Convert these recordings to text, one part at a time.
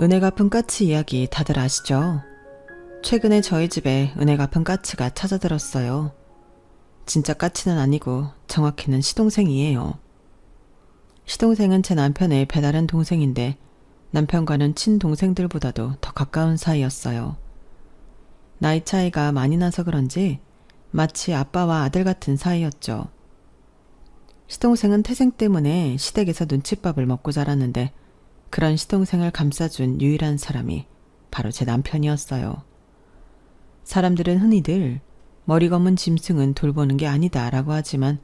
은혜 갚은 까치 이야기 다들 아시죠? 최근에 저희 집에 은혜 갚은 까치가 찾아들었어요. 진짜 까치는 아니고 정확히는 시동생이에요. 시동생은 제 남편의 배다른 동생인데 남편과는 친동생들보다도 더 가까운 사이였어요. 나이 차이가 많이 나서 그런지 마치 아빠와 아들 같은 사이였죠. 시동생은 태생 때문에 시댁에서 눈칫밥을 먹고 자랐는데 그런 시동생을 감싸준 유일한 사람이 바로 제 남편이었어요. 사람들은 흔히들 머리 검은 짐승은 돌보는 게 아니다 라고 하지만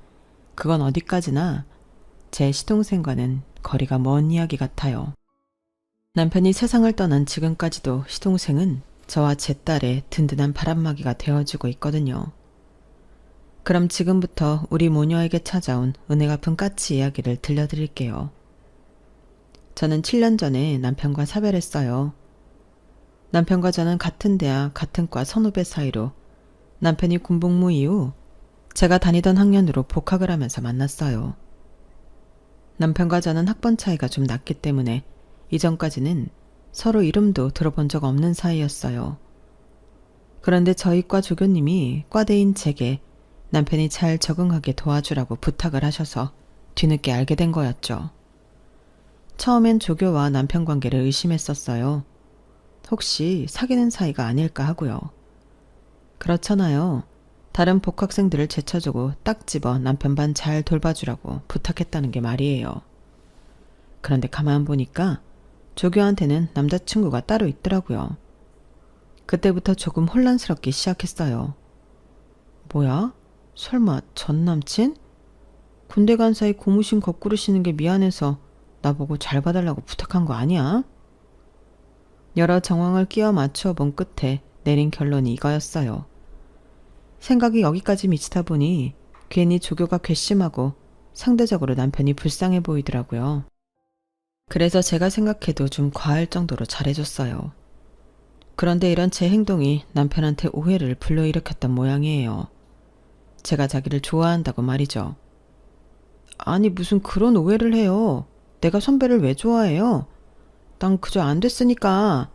그건 어디까지나 제 시동생과는 거리가 먼 이야기 같아요. 남편이 세상을 떠난 지금까지도 시동생은 저와 제 딸의 든든한 바람막이가 되어주고 있거든요. 그럼 지금부터 우리 모녀에게 찾아온 은혜 갚은 까치 이야기를 들려드릴게요. 저는 7년 전에 남편과 사별했어요. 남편과 저는 같은 대학, 같은 과 선후배 사이로 남편이 군복무 이후 제가 다니던 학년으로 복학을 하면서 만났어요. 남편과 저는 학번 차이가 좀 났기 때문에 이전까지는 서로 이름도 들어본 적 없는 사이였어요. 그런데 저희 과 조교님이 과대인 제게 남편이 잘 적응하게 도와주라고 부탁을 하셔서 뒤늦게 알게 된 거였죠. 처음엔 조교와 남편 관계를 의심했었어요. 혹시 사귀는 사이가 아닐까 하고요. 그렇잖아요. 다른 복학생들을 제쳐주고 딱 집어 남편 반 잘 돌봐주라고 부탁했다는 게 말이에요. 그런데 가만 보니까 조교한테는 남자친구가 따로 있더라고요. 그때부터 조금 혼란스럽기 시작했어요. 뭐야? 설마 전 남친? 군대 간 사이 고무신 거꾸로 신는 게 미안해서 나보고 잘 봐달라고 부탁한 거 아니야? 여러 정황을 끼워 맞추어 본 끝에 내린 결론이 이거였어요. 생각이 여기까지 미치다 보니 괜히 조교가 괘씸하고 상대적으로 남편이 불쌍해 보이더라고요. 그래서 제가 생각해도 좀 과할 정도로 잘해줬어요. 그런데 이런 제 행동이 남편한테 오해를 불러일으켰던 모양이에요. 제가 자기를 좋아한다고 말이죠. 아니 무슨 그런 오해를 해요. 내가 선배를 왜 좋아해요? 난 그저 안 됐으니까.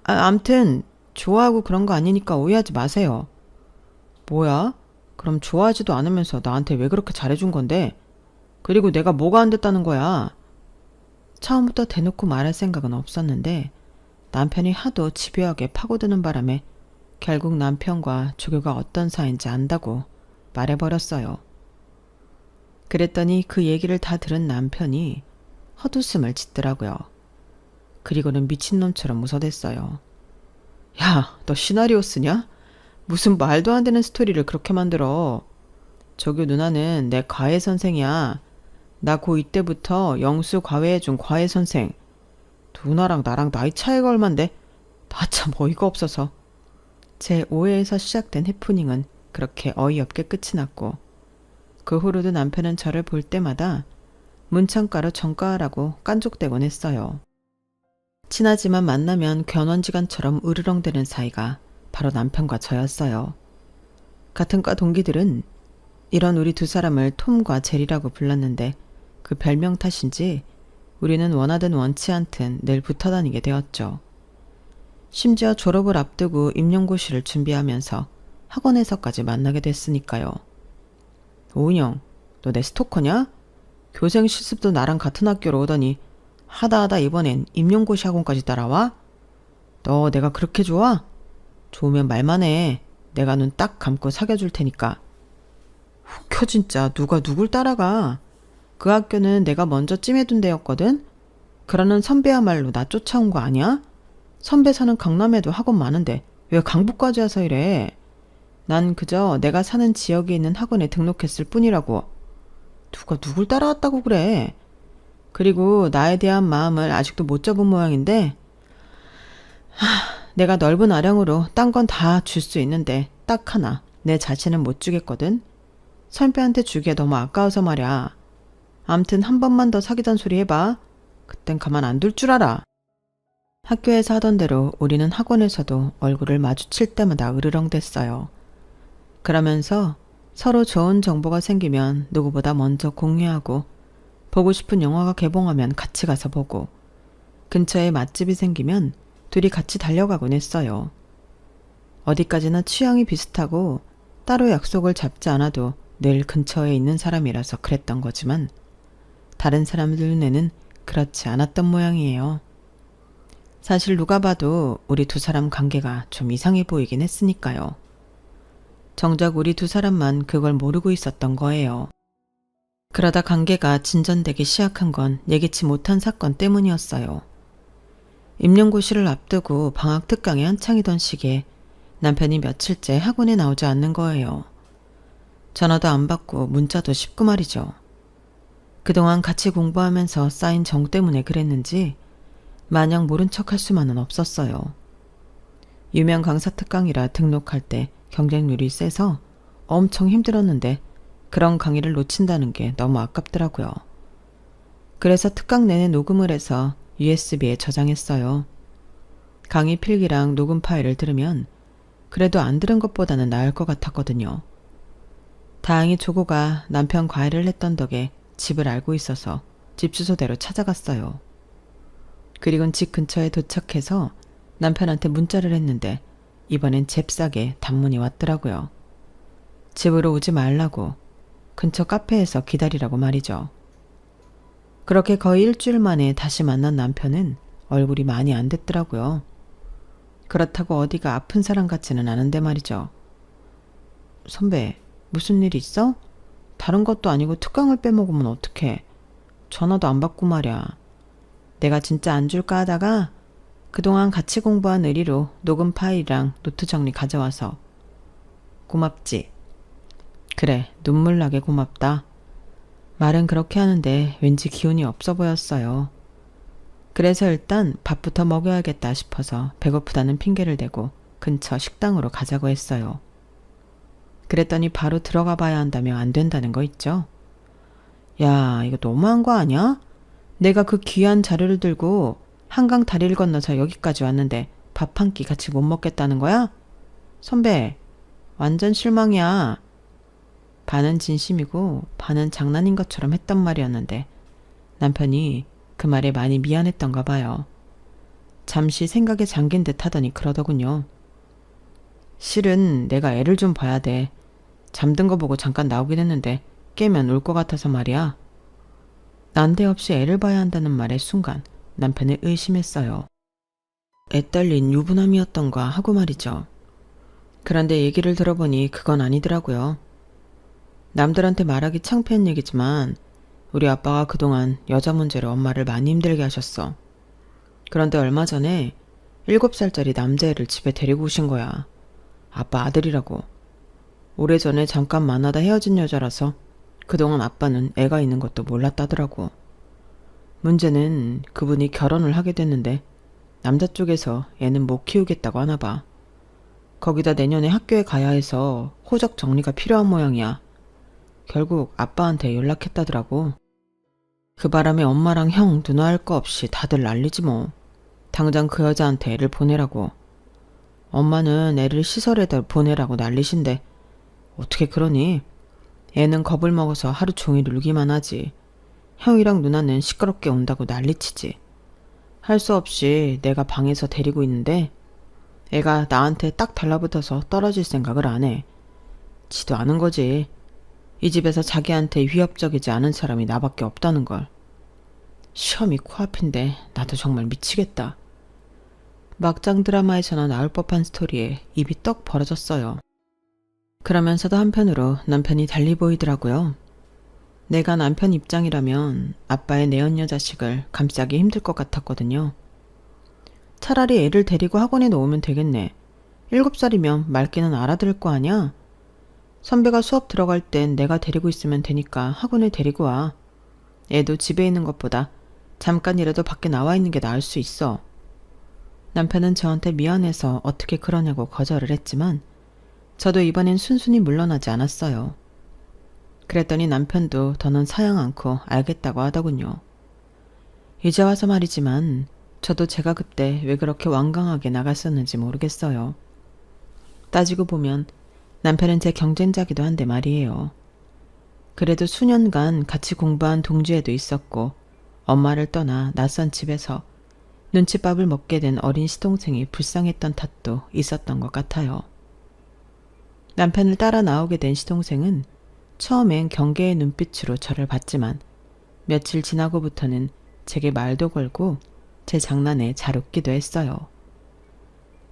암튼 좋아하고 그런 거 아니니까 오해하지 마세요. 뭐야? 그럼 좋아하지도 않으면서 나한테 왜 그렇게 잘해준 건데? 그리고 내가 뭐가 안 됐다는 거야? 처음부터 대놓고 말할 생각은 없었는데 남편이 하도 집요하게 파고드는 바람에 결국 남편과 조교가 어떤 사이인지 안다고 말해버렸어요. 그랬더니 그 얘기를 다 들은 남편이 헛웃음을 짓더라고요. 그리고는 미친놈처럼 웃어댔어요. 야, 너 시나리오 쓰냐? 무슨 말도 안 되는 스토리를 그렇게 만들어. 조교 누나는 내 과외 선생이야. 나 고2 때부터 영수 과외해준 과외 선생. 누나랑 나랑 나이 차이가 얼만데 나 참 어이가 없어서. 제 오해에서 시작된 해프닝은 그렇게 어이없게 끝이 났고 그 후로도 남편은 저를 볼 때마다 문창가로 정가하라고 깐족대곤 했어요. 친하지만 만나면 견원지간처럼 으르렁대는 사이가 바로 남편과 저였어요. 같은 과 동기들은 이런 우리 두 사람을 톰과 제리라고 불렀는데 그 별명 탓인지 우리는 원하든 원치 않든 늘 붙어 다니게 되었죠. 심지어 졸업을 앞두고 임용고시를 준비하면서 학원에서까지 만나게 됐으니까요. 오은영, 너 내 스토커냐? 교생 실습도 나랑 같은 학교로 오더니 하다 이번엔 임용고시 학원까지 따라와? 너 내가 그렇게 좋아? 좋으면 말만 해. 내가 눈 딱 감고 사귀어줄 테니까. 웃겨 진짜. 누가 누굴 따라가. 그 학교는 내가 먼저 찜해둔 데였거든. 그러는 선배야말로 나 쫓아온 거 아니야? 선배 사는 강남에도 학원 많은데 왜 강북까지 와서 이래. 난 그저 내가 사는 지역에 있는 학원에 등록했을 뿐이라고. 누가 누굴 따라왔다고 그래. 그리고 나에 대한 마음을 아직도 못 접은 모양인데 내가 넓은 아량으로 딴 건 다 줄 수 있는데 딱 하나 내 자신은 못 주겠거든. 선배한테 주기에 너무 아까워서 말야. 암튼 한 번만 더 사귀던 소리 해봐. 그땐 가만 안 둘 줄 알아. 학교에서 하던 대로 우리는 학원에서도 얼굴을 마주칠 때마다 으르렁댔어요. 그러면서 서로 좋은 정보가 생기면 누구보다 먼저 공유하고 보고 싶은 영화가 개봉하면 같이 가서 보고 근처에 맛집이 생기면 둘이 같이 달려가곤 했어요. 어디까지나 취향이 비슷하고 따로 약속을 잡지 않아도 늘 근처에 있는 사람이라서 그랬던 거지만 다른 사람들 눈에는 그렇지 않았던 모양이에요. 사실 누가 봐도 우리 두 사람 관계가 좀 이상해 보이긴 했으니까요. 정작 우리 두 사람만 그걸 모르고 있었던 거예요. 그러다 관계가 진전되기 시작한 건 예기치 못한 사건 때문이었어요. 임용고시를 앞두고 방학 특강에 한창이던 시기에 남편이 며칠째 학원에 나오지 않는 거예요. 전화도 안 받고 문자도 쉽고 말이죠. 그동안 같이 공부하면서 쌓인 정 때문에 그랬는지 마냥 모른 척할 수만은 없었어요. 유명 강사 특강이라 등록할 때 경쟁률이 세서 엄청 힘들었는데 그런 강의를 놓친다는 게 너무 아깝더라고요. 그래서 특강 내내 녹음을 해서 USB에 저장했어요. 강의 필기랑 녹음 파일을 들으면 그래도 안 들은 것보다는 나을 것 같았거든요. 다행히 조고가 남편 과외를 했던 덕에 집을 알고 있어서 집 주소대로 찾아갔어요. 그리곤 집 근처에 도착해서 남편한테 문자를 했는데 이번엔 잽싸게 단문이 왔더라고요. 집으로 오지 말라고, 근처 카페에서 기다리라고 말이죠. 그렇게 거의 일주일 만에 다시 만난 남편은 얼굴이 많이 안 됐더라고요. 그렇다고 어디가 아픈 사람 같지는 않은데 말이죠. 선배, 무슨 일 있어? 다른 것도 아니고 특강을 빼먹으면 어떡해. 전화도 안 받고 말이야. 내가 진짜 안 줄까 하다가 그동안 같이 공부한 의리로 녹음 파일이랑 노트 정리 가져와서. 고맙지? 그래, 눈물 나게 고맙다. 말은 그렇게 하는데 왠지 기운이 없어 보였어요. 그래서 일단 밥부터 먹여야겠다 싶어서 배고프다는 핑계를 대고 근처 식당으로 가자고 했어요. 그랬더니 바로 들어가 봐야 한다며 안 된다는 거 있죠? 야, 이거 너무한 거 아니야? 내가 그 귀한 자료를 들고 한강 다리를 건너서 여기까지 왔는데 밥 한 끼 같이 못 먹겠다는 거야? 선배, 완전 실망이야. 반은 진심이고 반은 장난인 것처럼 했단 말이었는데 남편이 그 말에 많이 미안했던가 봐요. 잠시 생각에 잠긴 듯 하더니 그러더군요. 실은 내가 애를 좀 봐야 돼. 잠든 거 보고 잠깐 나오긴 했는데 깨면 울 것 같아서 말이야. 난데없이 애를 봐야 한다는 말의 순간 남편을 의심했어요. 애 딸린 유부남이었던가 하고 말이죠. 그런데 얘기를 들어보니 그건 아니더라고요. 남들한테 말하기 창피한 얘기지만 우리 아빠가 그동안 여자 문제로 엄마를 많이 힘들게 하셨어. 그런데 얼마 전에 7살짜리 남자애를 집에 데리고 오신 거야. 아빠 아들이라고. 오래전에 잠깐 만나다 헤어진 여자라서 그동안 아빠는 애가 있는 것도 몰랐다더라고. 문제는 그분이 결혼을 하게 됐는데 남자 쪽에서 애는 못 키우겠다고 하나 봐. 거기다 내년에 학교에 가야 해서 호적 정리가 필요한 모양이야. 결국 아빠한테 연락했다더라고. 그 바람에 엄마랑 형, 누나 할 거 없이 다들 난리지 뭐. 당장 그 여자한테 애를 보내라고. 엄마는 애를 시설에다 보내라고 난리신데 어떻게 그러니? 애는 겁을 먹어서 하루 종일 울기만 하지. 형이랑 누나는 시끄럽게 온다고 난리치지. 할 수 없이 내가 방에서 데리고 있는데 애가 나한테 딱 달라붙어서 떨어질 생각을 안 해. 지도 않은 거지. 이 집에서 자기한테 위협적이지 않은 사람이 나밖에 없다는 걸. 시험이 코앞인데 나도 정말 미치겠다. 막장 드라마에서나 나올 법한 스토리에 입이 떡 벌어졌어요. 그러면서도 한편으로 남편이 달리 보이더라고요. 내가 남편 입장이라면 아빠의 내연녀 자식을 감싸기 힘들 것 같았거든요. 차라리 애를 데리고 학원에 놓으면 되겠네. 7살이면 말귀는 알아들을 거 아냐? 선배가 수업 들어갈 땐 내가 데리고 있으면 되니까 학원에 데리고 와. 애도 집에 있는 것보다 잠깐이라도 밖에 나와 있는 게 나을 수 있어. 남편은 저한테 미안해서 어떻게 그러냐고 거절을 했지만 저도 이번엔 순순히 물러나지 않았어요. 그랬더니 남편도 더는 사양 않고 알겠다고 하더군요. 이제 와서 말이지만 저도 제가 그때 왜 그렇게 완강하게 나갔었는지 모르겠어요. 따지고 보면 남편은 제 경쟁자기도 한데 말이에요. 그래도 수년간 같이 공부한 동지애도 있었고 엄마를 떠나 낯선 집에서 눈칫밥을 먹게 된 어린 시동생이 불쌍했던 탓도 있었던 것 같아요. 남편을 따라 나오게 된 시동생은 처음엔 경계의 눈빛으로 저를 봤지만 며칠 지나고부터는 제게 말도 걸고 제 장난에 잘 웃기도 했어요.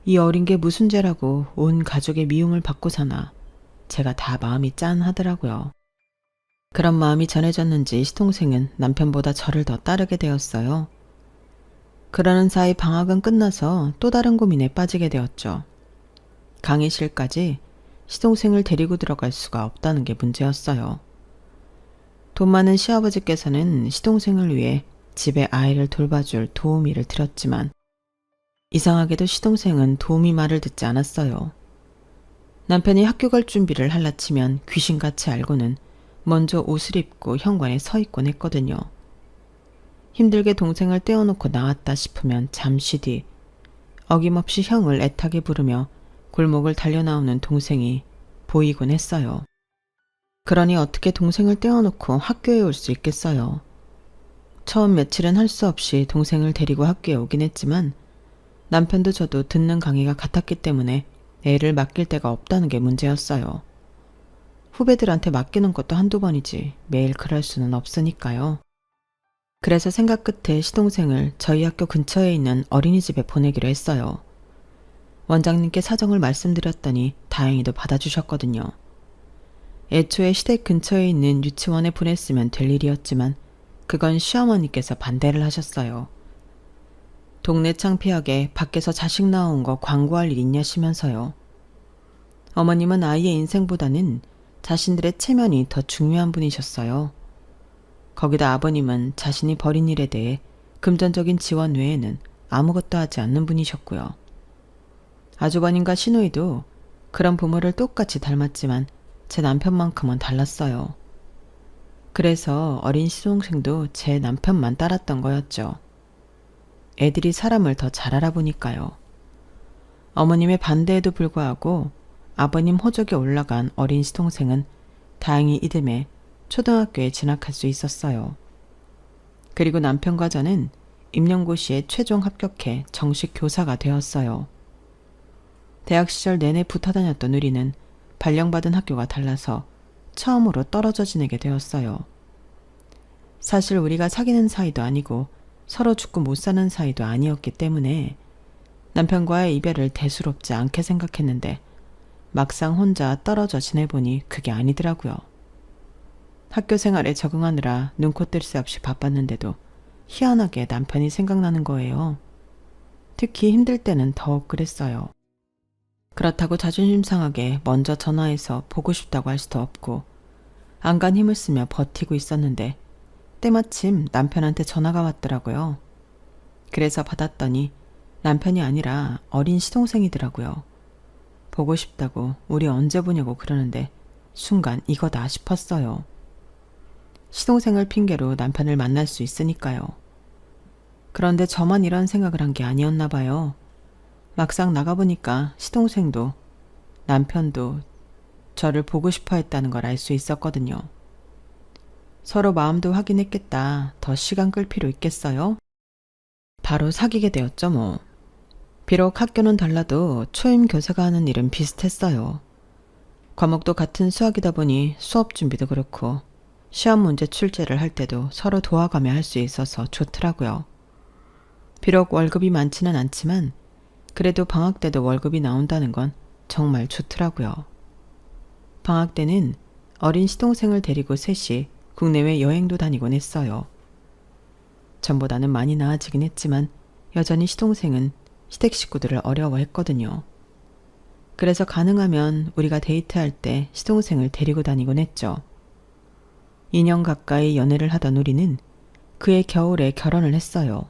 이 어린 게 무슨 죄라고 온 가족의 미움을 받고 사나 제가 다 마음이 짠하더라고요. 그런 마음이 전해졌는지 시동생은 남편보다 저를 더 따르게 되었어요. 그러는 사이 방학은 끝나서 또 다른 고민에 빠지게 되었죠. 강의실까지 시동생을 데리고 들어갈 수가 없다는 게 문제였어요. 돈 많은 시아버지께서는 시동생을 위해 집에 아이를 돌봐줄 도우미를 들였지만 이상하게도 시동생은 도우미 말을 듣지 않았어요. 남편이 학교 갈 준비를 할라치면 귀신같이 알고는 먼저 옷을 입고 현관에 서 있곤 했거든요. 힘들게 동생을 떼어놓고 나왔다 싶으면 잠시 뒤 어김없이 형을 애타게 부르며 골목을 달려나오는 동생이 보이곤 했어요. 그러니 어떻게 동생을 떼어놓고 학교에 올 수 있겠어요. 처음 며칠은 할 수 없이 동생을 데리고 학교에 오긴 했지만 남편도 저도 듣는 강의가 같았기 때문에 애를 맡길 데가 없다는 게 문제였어요. 후배들한테 맡기는 것도 한두 번이지 매일 그럴 수는 없으니까요. 그래서 생각 끝에 시동생을 저희 학교 근처에 있는 어린이집에 보내기로 했어요. 원장님께 사정을 말씀드렸더니 다행히도 받아주셨거든요. 애초에 시댁 근처에 있는 유치원에 보냈으면 될 일이었지만 그건 시어머니께서 반대를 하셨어요. 동네 창피하게 밖에서 자식 나온 거 광고할 일 있냐시면서요. 어머님은 아이의 인생보다는 자신들의 체면이 더 중요한 분이셨어요. 거기다 아버님은 자신이 벌인 일에 대해 금전적인 지원 외에는 아무것도 하지 않는 분이셨고요. 아주버님과 시누이도 그런 부모를 똑같이 닮았지만 제 남편만큼은 달랐어요. 그래서 어린 시동생도 제 남편만 따랐던 거였죠. 애들이 사람을 더 잘 알아보니까요. 어머님의 반대에도 불구하고 아버님 호적에 올라간 어린 시동생은 다행히 이듬해 초등학교에 진학할 수 있었어요. 그리고 남편과 저는 임용고시에 최종 합격해 정식 교사가 되었어요. 대학 시절 내내 붙어 다녔던 우리는 발령받은 학교가 달라서 처음으로 떨어져 지내게 되었어요. 사실 우리가 사귀는 사이도 아니고 서로 죽고 못 사는 사이도 아니었기 때문에 남편과의 이별을 대수롭지 않게 생각했는데 막상 혼자 떨어져 지내보니 그게 아니더라고요. 학교 생활에 적응하느라 눈코 뜰 새 없이 바빴는데도 희한하게 남편이 생각나는 거예요. 특히 힘들 때는 더욱 그랬어요. 그렇다고 자존심 상하게 먼저 전화해서 보고 싶다고 할 수도 없고 안간 힘을 쓰며 버티고 있었는데 때마침 남편한테 전화가 왔더라고요. 그래서 받았더니 남편이 아니라 어린 시동생이더라고요. 보고 싶다고 우리 언제 보냐고 그러는데 순간 이거다 싶었어요. 시동생을 핑계로 남편을 만날 수 있으니까요. 그런데 저만 이런 생각을 한 게 아니었나 봐요. 막상 나가보니까 시동생도 남편도 저를 보고 싶어 했다는 걸 알 수 있었거든요. 서로 마음도 확인했겠다. 더 시간 끌 필요 있겠어요? 바로 사귀게 되었죠 뭐. 비록 학교는 달라도 초임 교사가 하는 일은 비슷했어요. 과목도 같은 수학이다 보니 수업 준비도 그렇고 시험 문제 출제를 할 때도 서로 도와가며 할 수 있어서 좋더라고요. 비록 월급이 많지는 않지만 그래도 방학 때도 월급이 나온다는 건 정말 좋더라고요. 방학 때는 어린 시동생을 데리고 셋이 국내외 여행도 다니곤 했어요. 전보다는 많이 나아지긴 했지만 여전히 시동생은 시댁 식구들을 어려워했거든요. 그래서 가능하면 우리가 데이트할 때 시동생을 데리고 다니곤 했죠. 2년 가까이 연애를 하던 우리는 그해 겨울에 결혼을 했어요.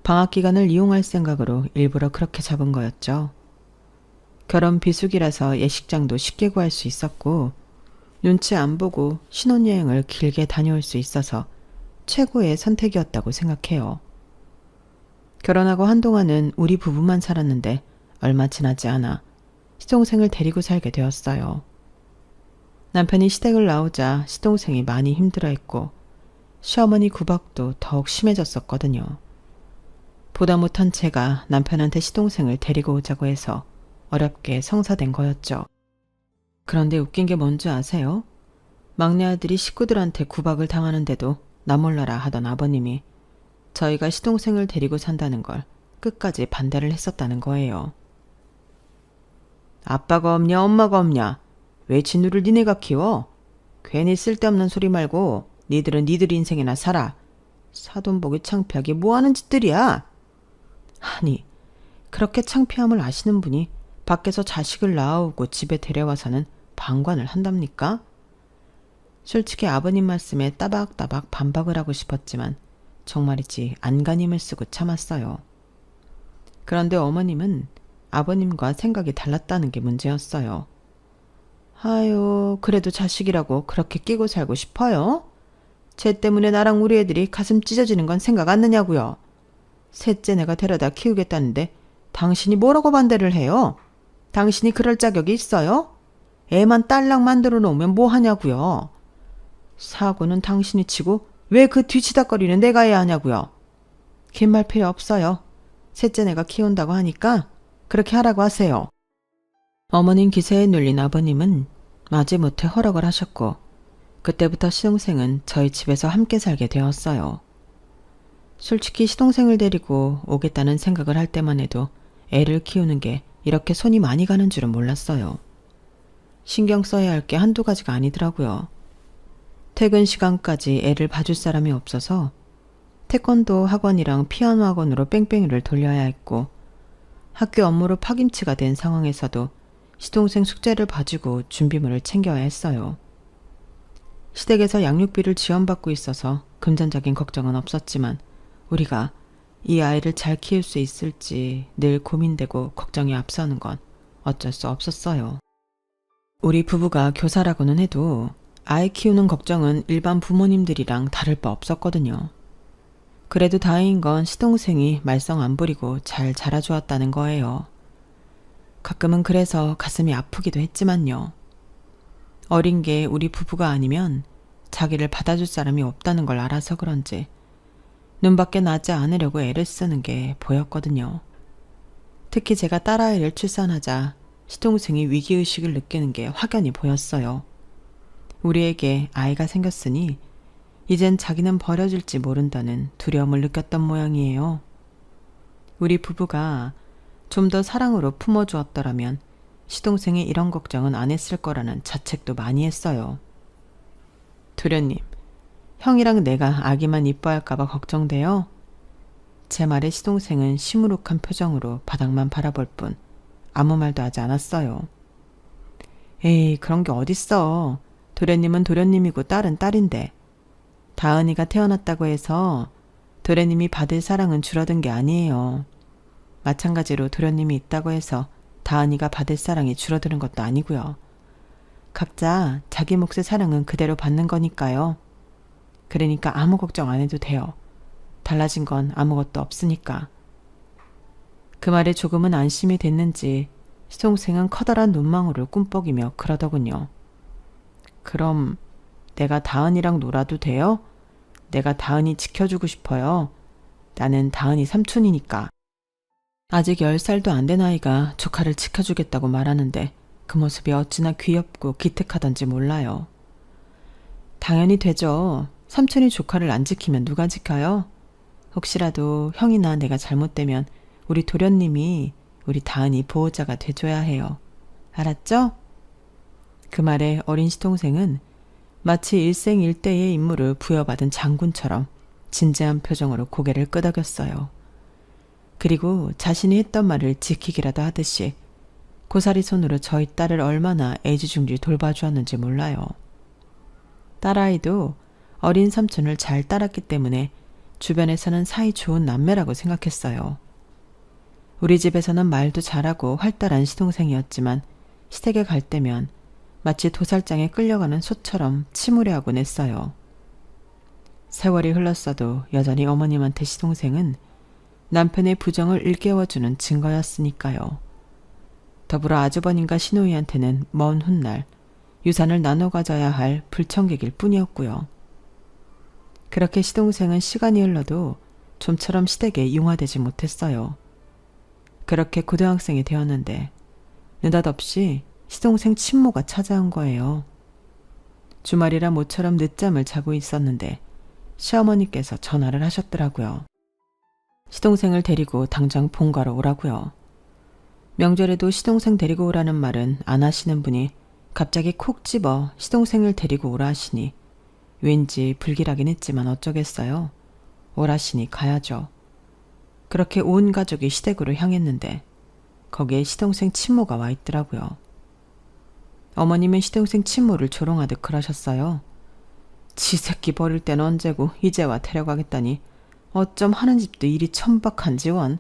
방학 기간을 이용할 생각으로 일부러 그렇게 잡은 거였죠. 결혼 비수기라서 예식장도 쉽게 구할 수 있었고 눈치 안 보고 신혼여행을 길게 다녀올 수 있어서 최고의 선택이었다고 생각해요. 결혼하고 한동안은 우리 부부만 살았는데 얼마 지나지 않아 시동생을 데리고 살게 되었어요. 남편이 시댁을 나오자 시동생이 많이 힘들어했고 시어머니 구박도 더욱 심해졌었거든요. 보다 못한 제가 남편한테 시동생을 데리고 오자고 해서 어렵게 성사된 거였죠. 그런데 웃긴 게 뭔지 아세요? 막내 아들이 식구들한테 구박을 당하는데도 나 몰라라 하던 아버님이 저희가 시동생을 데리고 산다는 걸 끝까지 반대를 했었다는 거예요. 아빠가 없냐 엄마가 없냐? 왜 진우를 니네가 키워? 괜히 쓸데없는 소리 말고 니들은 니들 인생이나 살아. 사돈 보기 창피하게 뭐하는 짓들이야? 아니, 그렇게 창피함을 아시는 분이 밖에서 자식을 낳아오고 집에 데려와서는 방관을 한답니까? 솔직히 아버님 말씀에 따박따박 반박을 하고 싶었지만 정말이지 안간힘을 쓰고 참았어요. 그런데 어머님은 아버님과 생각이 달랐다는 게 문제였어요. 아유, 그래도 자식이라고 그렇게 끼고 살고 싶어요? 쟤 때문에 나랑 우리 애들이 가슴 찢어지는 건 생각 안 나냐고요. 셋째 내가 데려다 키우겠다는데 당신이 뭐라고 반대를 해요? 당신이 그럴 자격이 있어요? 애만 딸랑 만들어 놓으면 뭐 하냐고요. 사고는 당신이 치고 왜 그 뒤치다거리는 내가 해야 하냐고요. 긴 말 필요 없어요. 셋째 내가 키운다고 하니까 그렇게 하라고 하세요. 어머님 기세에 눌린 아버님은 마지못해 허락을 하셨고 그때부터 시동생은 저희 집에서 함께 살게 되었어요. 솔직히 시동생을 데리고 오겠다는 생각을 할 때만 해도 애를 키우는 게 이렇게 손이 많이 가는 줄은 몰랐어요. 신경 써야 할 게 한두 가지가 아니더라고요. 퇴근 시간까지 애를 봐줄 사람이 없어서 태권도 학원이랑 피아노 학원으로 뺑뺑이를 돌려야 했고 학교 업무로 파김치가 된 상황에서도 시동생 숙제를 봐주고 준비물을 챙겨야 했어요. 시댁에서 양육비를 지원받고 있어서 금전적인 걱정은 없었지만 우리가 이 아이를 잘 키울 수 있을지 늘 고민되고 걱정이 앞서는 건 어쩔 수 없었어요. 우리 부부가 교사라고는 해도 아이 키우는 걱정은 일반 부모님들이랑 다를 바 없었거든요. 그래도 다행인 건 시동생이 말썽 안 부리고 잘 자라주었다는 거예요. 가끔은 그래서 가슴이 아프기도 했지만요. 어린 게 우리 부부가 아니면 자기를 받아줄 사람이 없다는 걸 알아서 그런지 눈밖에 나지 않으려고 애를 쓰는 게 보였거든요. 특히 제가 딸아이를 출산하자 시동생이 위기의식을 느끼는 게 확연히 보였어요. 우리에게 아이가 생겼으니 이젠 자기는 버려질지 모른다는 두려움을 느꼈던 모양이에요. 우리 부부가 좀 더 사랑으로 품어주었더라면 시동생이 이런 걱정은 안 했을 거라는 자책도 많이 했어요. 도련님, 형이랑 내가 아기만 이뻐할까봐 걱정돼요? 제 말에 시동생은 시무룩한 표정으로 바닥만 바라볼 뿐 아무 말도 하지 않았어요. 에이, 그런 게 어딨어. 도련님은 도련님이고 딸은 딸인데. 다은이가 태어났다고 해서 도련님이 받을 사랑은 줄어든 게 아니에요. 마찬가지로 도련님이 있다고 해서 다은이가 받을 사랑이 줄어드는 것도 아니고요. 각자 자기 몫의 사랑은 그대로 받는 거니까요. 그러니까 아무 걱정 안 해도 돼요. 달라진 건 아무것도 없으니까. 그 말에 조금은 안심이 됐는지 시동생은 커다란 눈망울을 꿈뻑이며 그러더군요. 그럼 내가 다은이랑 놀아도 돼요? 내가 다은이 지켜주고 싶어요. 나는 다은이 삼촌이니까. 아직 10살도 안 된 아이가 조카를 지켜주겠다고 말하는데 그 모습이 어찌나 귀엽고 기특하던지 몰라요. 당연히 되죠. 삼촌이 조카를 안 지키면 누가 지켜요? 혹시라도 형이나 내가 잘못되면 우리 도련님이 우리 다은이 보호자가 돼줘야 해요. 알았죠? 그 말에 어린 시동생은 마치 일생일대의 임무를 부여받은 장군처럼 진지한 표정으로 고개를 끄덕였어요. 그리고 자신이 했던 말을 지키기라도 하듯이 고사리 손으로 저희 딸을 얼마나 애지중지 돌봐주었는지 몰라요. 딸아이도 어린 삼촌을 잘 따랐기 때문에 주변에서는 사이 좋은 남매라고 생각했어요. 우리 집에서는 말도 잘하고 활달한 시동생이었지만 시댁에 갈 때면 마치 도살장에 끌려가는 소처럼 침울해하곤 했어요. 세월이 흘렀어도 여전히 어머님한테 시동생은 남편의 부정을 일깨워주는 증거였으니까요. 더불어 아주버님과 시누이한테는 먼 훗날 유산을 나눠 가져야 할 불청객일 뿐이었고요. 그렇게 시동생은 시간이 흘러도 좀처럼 시댁에 융화되지 못했어요. 그렇게 고등학생이 되었는데 느닷없이 시동생 친모가 찾아온 거예요. 주말이라 모처럼 늦잠을 자고 있었는데 시어머니께서 전화를 하셨더라고요. 시동생을 데리고 당장 본가로 오라고요. 명절에도 시동생 데리고 오라는 말은 안 하시는 분이 갑자기 콕 집어 시동생을 데리고 오라 하시니 왠지 불길하긴 했지만 어쩌겠어요. 오라시니 가야죠. 그렇게 온 가족이 시댁으로 향했는데 거기에 시동생 친모가 와 있더라고요. 어머님은 시동생 친모를 조롱하듯 그러셨어요. 지 새끼 버릴 땐 언제고 이제 와 데려가겠다니 어쩜 하는 집도 일이 천박한지 원.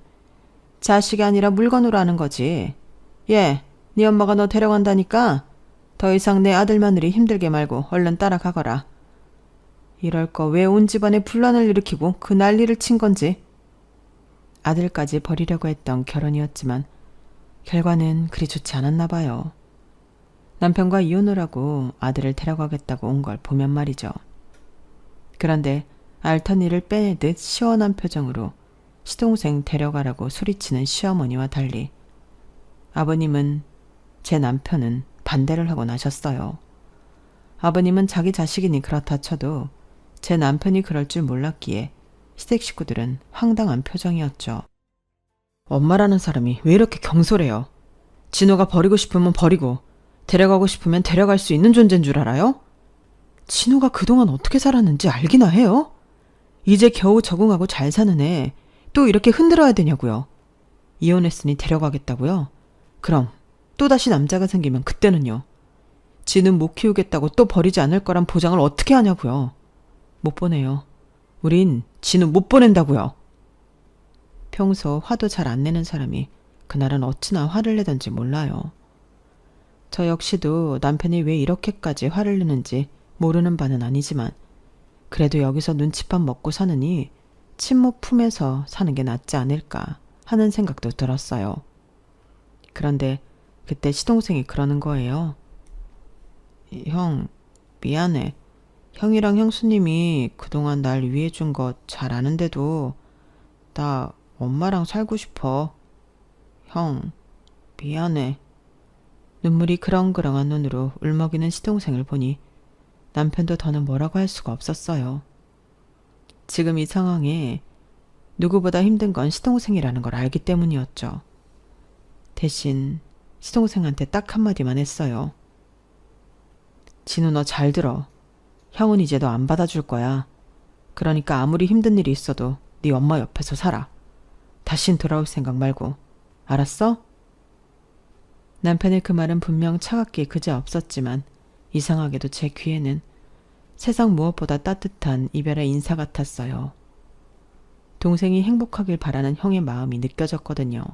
자식이 아니라 물건으로 하는 거지. 예, 네 엄마가 너 데려간다니까 더 이상 내 아들 며느리 힘들게 말고 얼른 따라가거라. 이럴 거 왜 온 집안에 분란을 일으키고 그 난리를 친 건지. 아들까지 버리려고 했던 결혼이었지만 결과는 그리 좋지 않았나 봐요. 남편과 이혼을 하고 아들을 데려가겠다고 온 걸 보면 말이죠. 그런데 알턴 일을 빼내듯 시원한 표정으로 시동생 데려가라고 소리치는 시어머니와 달리 아버님은 제 남편은 반대를 하고 나셨어요. 아버님은 자기 자식이니 그렇다 쳐도 제 남편이 그럴 줄 몰랐기에 시댁 식구들은 황당한 표정이었죠. 엄마라는 사람이 왜 이렇게 경솔해요? 진호가 버리고 싶으면 버리고 데려가고 싶으면 데려갈 수 있는 존재인 줄 알아요? 진호가 그동안 어떻게 살았는지 알기나 해요? 이제 겨우 적응하고 잘 사는 애 또 이렇게 흔들어야 되냐고요. 이혼했으니 데려가겠다고요? 그럼 또다시 남자가 생기면 그때는요. 지는 못 키우겠다고 또 버리지 않을 거란 보장을 어떻게 하냐고요. 못 보내요. 우린 진우 못 보낸다고요. 평소 화도 잘 안 내는 사람이 그날은 어찌나 화를 내던지 몰라요. 저 역시도 남편이 왜 이렇게까지 화를 내는지 모르는 바는 아니지만 그래도 여기서 눈칫밥 먹고 사느니 친모 품에서 사는 게 낫지 않을까 하는 생각도 들었어요. 그런데 그때 시동생이 그러는 거예요. 형, 미안해. 형이랑 형수님이 그동안 날 위해 준 거 잘 아는데도 나 엄마랑 살고 싶어. 형, 미안해. 눈물이 그렁그렁한 눈으로 울먹이는 시동생을 보니 남편도 더는 뭐라고 할 수가 없었어요. 지금 이 상황에 누구보다 힘든 건 시동생이라는 걸 알기 때문이었죠. 대신 시동생한테 딱 한마디만 했어요. 진우 너 잘 들어. 형은 이제 너 안 받아줄 거야. 그러니까 아무리 힘든 일이 있어도 네 엄마 옆에서 살아. 다신 돌아올 생각 말고. 알았어? 남편의 그 말은 분명 차갑게 그지없었지만 이상하게도 제 귀에는 세상 무엇보다 따뜻한 이별의 인사 같았어요. 동생이 행복하길 바라는 형의 마음이 느껴졌거든요.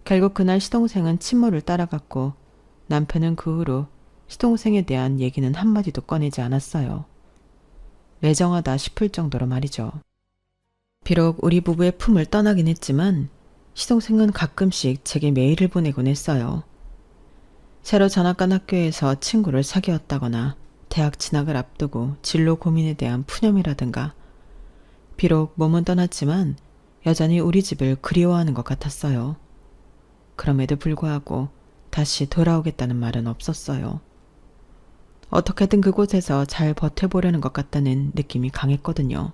결국 그날 시동생은 친모를 따라갔고 남편은 그 후로 시동생에 대한 얘기는 한마디도 꺼내지 않았어요. 매정하다 싶을 정도로 말이죠. 비록 우리 부부의 품을 떠나긴 했지만 시동생은 가끔씩 제게 메일을 보내곤 했어요. 새로 전학 간 학교에서 친구를 사귀었다거나 대학 진학을 앞두고 진로 고민에 대한 푸념이라든가 비록 몸은 떠났지만 여전히 우리 집을 그리워하는 것 같았어요. 그럼에도 불구하고 다시 돌아오겠다는 말은 없었어요. 어떻게든 그곳에서 잘 버텨보려는 것 같다는 느낌이 강했거든요.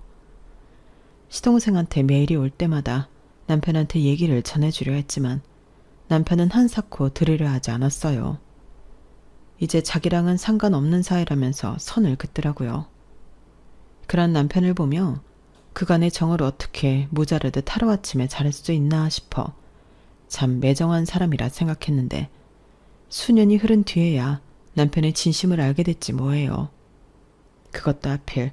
시동생한테 메일이 올 때마다 남편한테 얘기를 전해주려 했지만 남편은 한사코 들으려 하지 않았어요. 이제 자기랑은 상관없는 사이라면서 선을 긋더라고요. 그런 남편을 보며 그간의 정을 어떻게 모자르듯 하루아침에 잘할 수 있나 싶어 참 매정한 사람이라 생각했는데 수년이 흐른 뒤에야 남편의 진심을 알게 됐지 뭐예요. 그것도 하필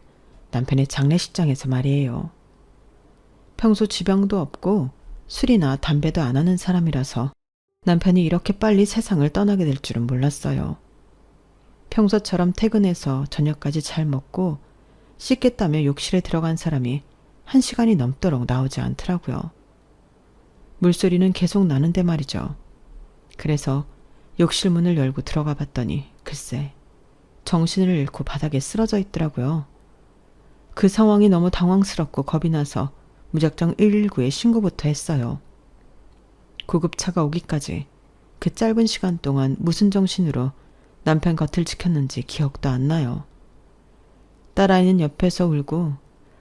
남편의 장례식장에서 말이에요. 평소 지병도 없고 술이나 담배도 안 하는 사람이라서 남편이 이렇게 빨리 세상을 떠나게 될 줄은 몰랐어요. 평소처럼 퇴근해서 저녁까지 잘 먹고 씻겠다며 욕실에 들어간 사람이 1시간이 넘도록 나오지 않더라고요. 물소리는 계속 나는데 말이죠. 그래서 욕실 문을 열고 들어가 봤더니 글쎄 정신을 잃고 바닥에 쓰러져 있더라고요. 그 상황이 너무 당황스럽고 겁이 나서 무작정 119에 신고부터 했어요. 구급차가 오기까지 그 짧은 시간 동안 무슨 정신으로 남편 곁을 지켰는지 기억도 안 나요. 딸아이는 옆에서 울고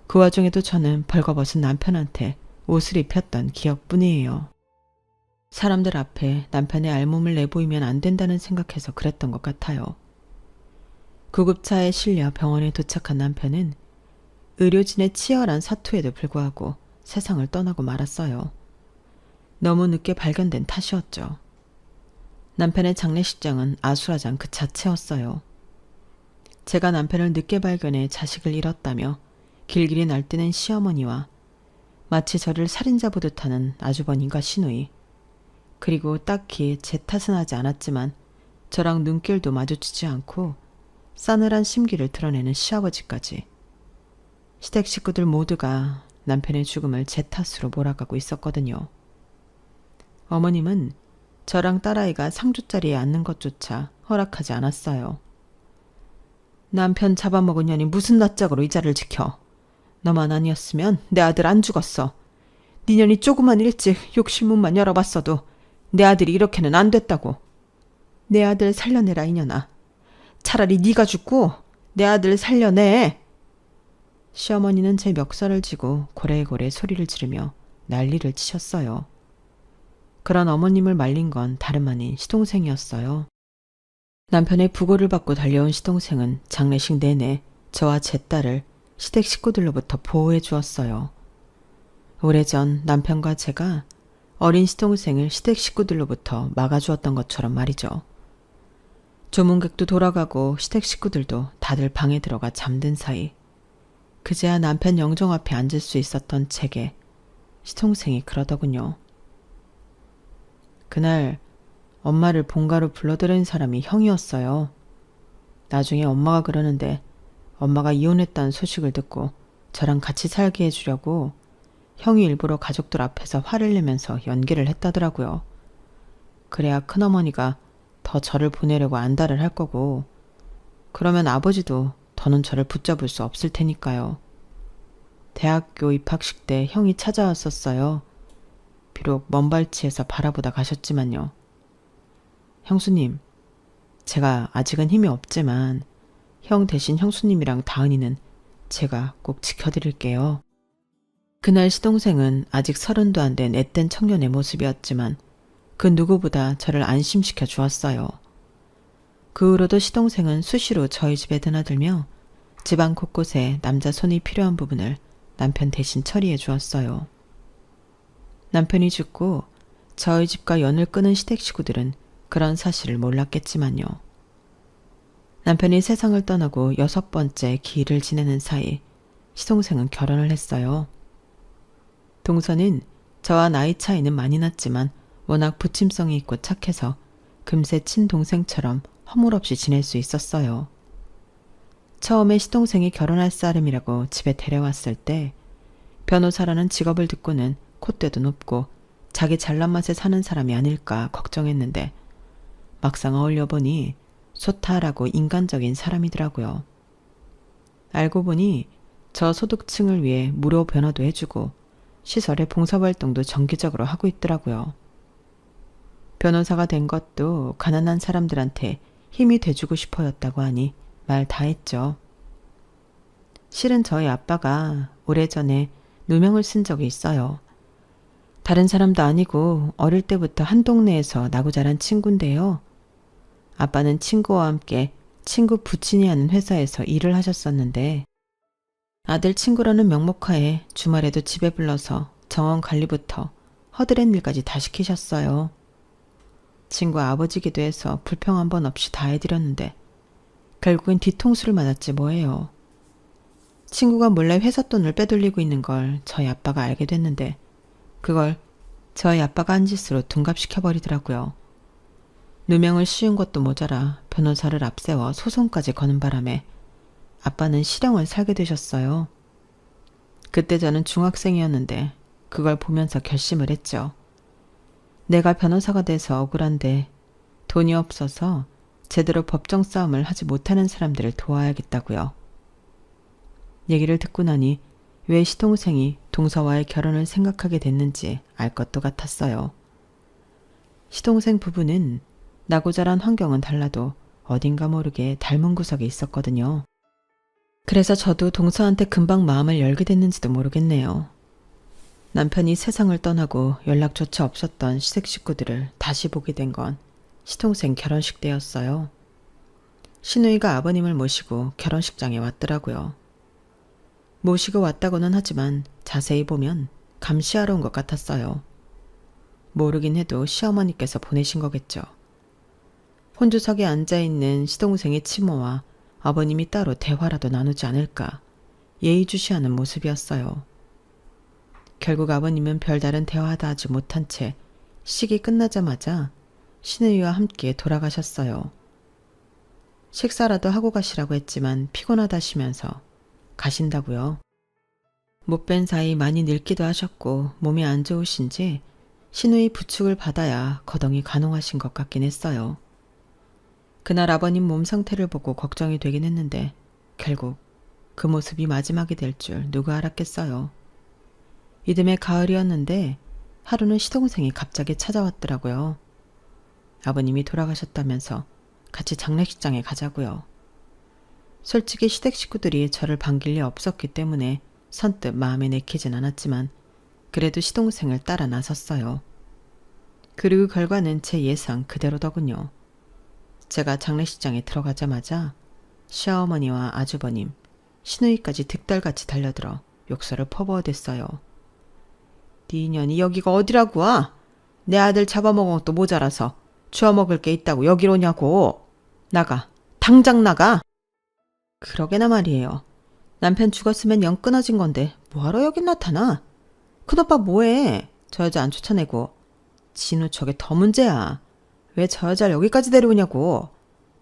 그 와중에도 저는 벌거벗은 남편한테 옷을 입혔던 기억뿐이에요. 사람들 앞에 남편의 알몸을 내보이면 안 된다는 생각해서 그랬던 것 같아요. 구급차에 실려 병원에 도착한 남편은 의료진의 치열한 사투에도 불구하고 세상을 떠나고 말았어요. 너무 늦게 발견된 탓이었죠. 남편의 장례식장은 아수라장 그 자체였어요. 제가 남편을 늦게 발견해 자식을 잃었다며 길길이 날뛰는 시어머니와 마치 저를 살인자 보듯 하는 아주버님과 시누이, 그리고 딱히 제 탓은 하지 않았지만 저랑 눈길도 마주치지 않고 싸늘한 심기를 드러내는 시아버지까지. 시댁 식구들 모두가 남편의 죽음을 제 탓으로 몰아가고 있었거든요. 어머님은 저랑 딸아이가 상주자리에 앉는 것조차 허락하지 않았어요. 남편 잡아먹은 년이 무슨 낯짝으로 이 자리를 지켜. 너만 아니었으면 내 아들 안 죽었어. 네 년이 조금만 일찍 욕실문만 열어봤어도 내 아들이 이렇게는 안 됐다고. 내 아들 살려내라 이년아. 차라리 네가 죽고 내 아들 살려내. 시어머니는 제 멱살을 쥐고 고래고래 소리를 지르며 난리를 치셨어요. 그런 어머님을 말린 건 다름 아닌 시동생이었어요. 남편의 부고를 받고 달려온 시동생은 장례식 내내 저와 제 딸을 시댁 식구들로부터 보호해 주었어요. 오래전 남편과 제가 어린 시동생을 시댁 식구들로부터 막아주었던 것처럼 말이죠. 조문객도 돌아가고 시댁 식구들도 다들 방에 들어가 잠든 사이 그제야 남편 영정 앞에 앉을 수 있었던 제게 시동생이 그러더군요. 그날 엄마를 본가로 불러들인 사람이 형이었어요. 나중에 엄마가 그러는데 엄마가 이혼했다는 소식을 듣고 저랑 같이 살게 해주려고 형이 일부러 가족들 앞에서 화를 내면서 연기를 했다더라고요. 그래야 큰어머니가 더 저를 보내려고 안달을 할 거고, 그러면 아버지도 더는 저를 붙잡을 수 없을 테니까요. 대학교 입학식 때 형이 찾아왔었어요. 비록 먼 발치에서 바라보다 가셨지만요. 형수님, 제가 아직은 힘이 없지만 형 대신 형수님이랑 다은이는 제가 꼭 지켜드릴게요. 그날 시동생은 아직 30도 안 된 앳된 청년의 모습이었지만 그 누구보다 저를 안심시켜 주었어요. 그 후로도 시동생은 수시로 저희 집에 드나들며 집안 곳곳에 남자 손이 필요한 부분을 남편 대신 처리해 주었어요. 남편이 죽고 저희 집과 연을 끊은 시댁 식구들은 그런 사실을 몰랐겠지만요. 남편이 세상을 떠나고 6번째 기일을 지내는 사이 시동생은 결혼을 했어요. 동서는 저와 나이 차이는 많이 났지만 워낙 부침성이 있고 착해서 금세 친동생처럼 허물없이 지낼 수 있었어요. 처음에 시동생이 결혼할 사람이라고 집에 데려왔을 때 변호사라는 직업을 듣고는 콧대도 높고 자기 잘난 맛에 사는 사람이 아닐까 걱정했는데 막상 어울려보니 소탈하고 인간적인 사람이더라고요. 알고 보니 저소득층을 위해 무료 변호도 해주고 시설의 봉사활동도 정기적으로 하고 있더라고요. 변호사가 된 것도 가난한 사람들한테 힘이 돼주고 싶어였다고 하니 말 다 했죠. 실은 저희 아빠가 오래전에 누명을 쓴 적이 있어요. 다른 사람도 아니고 어릴 때부터 한 동네에서 나고 자란 친구인데요. 아빠는 친구와 함께 친구 부친이 하는 회사에서 일을 하셨었는데 아들 친구라는 명목하에 주말에도 집에 불러서 정원 관리부터 허드렛 일까지 다 시키셨어요. 친구 아버지기도 해서 불평 한 번 없이 다 해드렸는데 결국엔 뒤통수를 맞았지 뭐예요. 친구가 몰래 회사 돈을 빼돌리고 있는 걸 저희 아빠가 알게 됐는데 그걸 저희 아빠가 한 짓으로 둔갑시켜버리더라고요. 누명을 씌운 것도 모자라 변호사를 앞세워 소송까지 거는 바람에 아빠는 실형을 살게 되셨어요. 그때 저는 중학생이었는데 그걸 보면서 결심을 했죠. 내가 변호사가 돼서 억울한데 돈이 없어서 제대로 법정 싸움을 하지 못하는 사람들을 도와야겠다고요. 얘기를 듣고 나니 왜 시동생이 동서와의 결혼을 생각하게 됐는지 알 것도 같았어요. 시동생 부부는 나고 자란 환경은 달라도 어딘가 모르게 닮은 구석이 있었거든요. 그래서 저도 동서한테 금방 마음을 열게 됐는지도 모르겠네요. 남편이 세상을 떠나고 연락조차 없었던 시댁 식구들을 다시 보게 된 건 시동생 결혼식 때였어요. 시누이가 아버님을 모시고 결혼식장에 왔더라고요. 모시고 왔다고는 하지만 자세히 보면 감시하러 온 것 같았어요. 모르긴 해도 시어머니께서 보내신 거겠죠. 혼주석에 앉아있는 시동생의 치모와 아버님이 따로 대화라도 나누지 않을까 예의주시하는 모습이었어요. 결국 아버님은 별다른 대화도 하지 못한 채 식이 끝나자마자 시누이와 함께 돌아가셨어요. 식사라도 하고 가시라고 했지만 피곤하다시면서 가신다고요. 못 뵌 사이 많이 늙기도 하셨고 몸이 안 좋으신지 시누이 부축을 받아야 거동이 가능하신 것 같긴 했어요. 그날 아버님 몸 상태를 보고 걱정이 되긴 했는데 결국 그 모습이 마지막이 될 줄 누가 알았겠어요. 이듬해 가을이었는데 하루는 시동생이 갑자기 찾아왔더라고요. 아버님이 돌아가셨다면서 같이 장례식장에 가자고요. 솔직히 시댁 식구들이 저를 반길 리 없었기 때문에 선뜻 마음에 내키진 않았지만 그래도 시동생을 따라 나섰어요. 그리고 결과는 제 예상 그대로더군요. 제가 장례식장에 들어가자마자 시어머니와 아주버님, 시누이까지 득달같이 달려들어 욕설을 퍼부어댔어요. 네 년이 여기가 어디라고 와? 내 아들 잡아먹은 것도 모자라서 주워먹을 게 있다고 여기로 오냐고. 나가. 당장 나가. 그러게나 말이에요. 남편 죽었으면 영 끊어진 건데 뭐하러 여긴 나타나? 큰오빠 뭐해? 저 여자 안 쫓아내고. 진우 저게 더 문제야. 왜 저 여자를 여기까지 데려오냐고.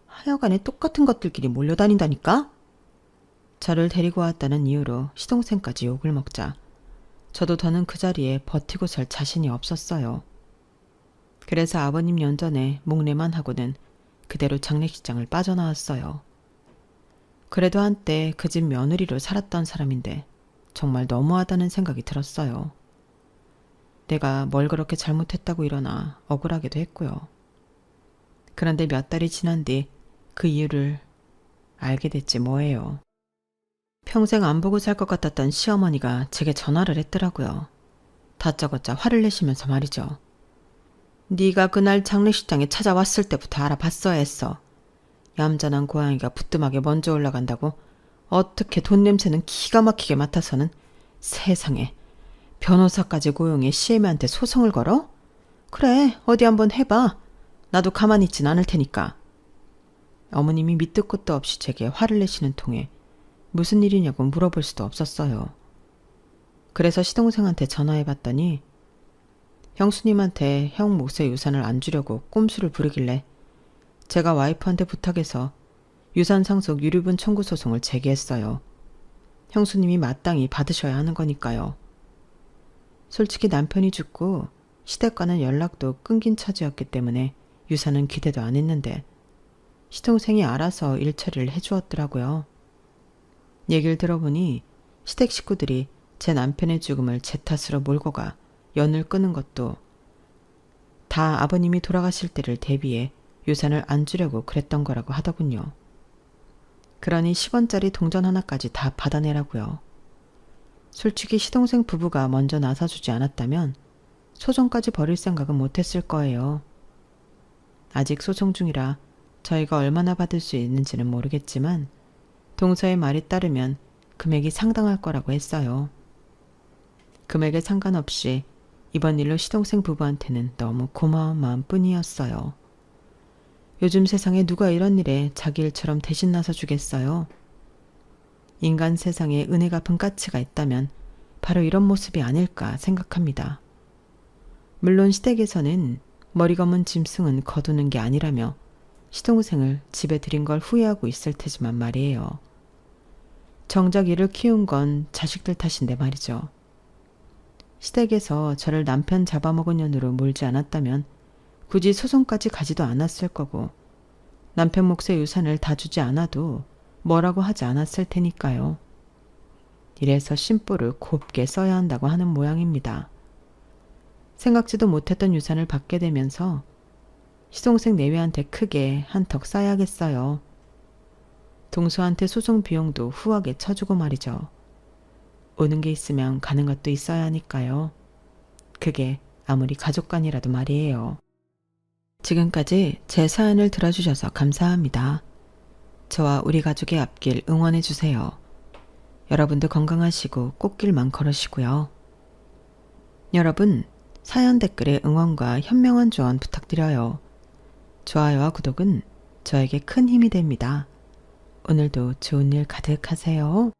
하여간에 똑같은 것들끼리 몰려다닌다니까? 저를 데리고 왔다는 이유로 시동생까지 욕을 먹자 저도 더는 그 자리에 버티고 설 자신이 없었어요. 그래서 아버님 연전에 목례만 하고는 그대로 장례식장을 빠져나왔어요. 그래도 한때 그 집 며느리로 살았던 사람인데 정말 너무하다는 생각이 들었어요. 내가 뭘 그렇게 잘못했다고 일어나 억울하기도 했고요. 그런데 몇 달이 지난 뒤 그 이유를 알게 됐지 뭐예요. 평생 안 보고 살 것 같았던 시어머니가 제게 전화를 했더라고요. 다짜고짜 화를 내시면서 말이죠. 네가 그날 장례식장에 찾아왔을 때부터 알아봤어야 했어. 얌전한 고양이가 부뚜막에 먼저 올라간다고 어떻게 돈 냄새는 기가 막히게 맡아서는 세상에 변호사까지 고용해 시애미한테 소송을 걸어? 그래 어디 한번 해봐. 나도 가만히 있진 않을 테니까. 어머님이 밑도 끝도 없이 제게 화를 내시는 통에 무슨 일이냐고 물어볼 수도 없었어요. 그래서 시동생한테 전화해봤더니 형수님한테 형 몫의 유산을 안 주려고 꼼수를 부르길래 제가 와이프한테 부탁해서 유산 상속 유류분 청구 소송을 제기했어요. 형수님이 마땅히 받으셔야 하는 거니까요. 솔직히 남편이 죽고 시댁과는 연락도 끊긴 처지였기 때문에 유산은 기대도 안 했는데 시동생이 알아서 일처리를 해주었더라고요. 얘기를 들어보니 시댁 식구들이 제 남편의 죽음을 제 탓으로 몰고 가 연을 끄는 것도 다 아버님이 돌아가실 때를 대비해 유산을 안 주려고 그랬던 거라고 하더군요. 그러니 10원짜리 동전 하나까지 다 받아내라고요. 솔직히 시동생 부부가 먼저 나서주지 않았다면 소송까지 벌일 생각은 못했을 거예요. 아직 소송 중이라 저희가 얼마나 받을 수 있는지는 모르겠지만 동서의 말에 따르면 금액이 상당할 거라고 했어요. 금액에 상관없이 이번 일로 시동생 부부한테는 너무 고마운 마음뿐이었어요. 요즘 세상에 누가 이런 일에 자기 일처럼 대신 나서 주겠어요? 인간 세상에 은혜 갚은 가치가 있다면 바로 이런 모습이 아닐까 생각합니다. 물론 시댁에서는 머리 검은 짐승은 거두는 게 아니라며 시동생을 집에 들인 걸 후회하고 있을 테지만 말이에요. 정작 이를 키운 건 자식들 탓인데 말이죠. 시댁에서 저를 남편 잡아먹은 년으로 몰지 않았다면 굳이 소송까지 가지도 않았을 거고 남편 몫의 유산을 다 주지 않아도 뭐라고 하지 않았을 테니까요. 이래서 심보를 곱게 써야 한다고 하는 모양입니다. 생각지도 못했던 유산을 받게 되면서 시동생 내외한테 크게 한턱 쏴야겠어요. 동서한테 소송 비용도 후하게 쳐주고 말이죠. 오는 게 있으면 가는 것도 있어야 하니까요. 그게 아무리 가족간이라도 말이에요. 지금까지 제 사연을 들어주셔서 감사합니다. 저와 우리 가족의 앞길 응원해주세요. 여러분도 건강하시고 꽃길만 걸으시고요. 여러분, 사연 댓글에 응원과 현명한 조언 부탁드려요. 좋아요와 구독은 저에게 큰 힘이 됩니다. 오늘도 좋은 일 가득하세요.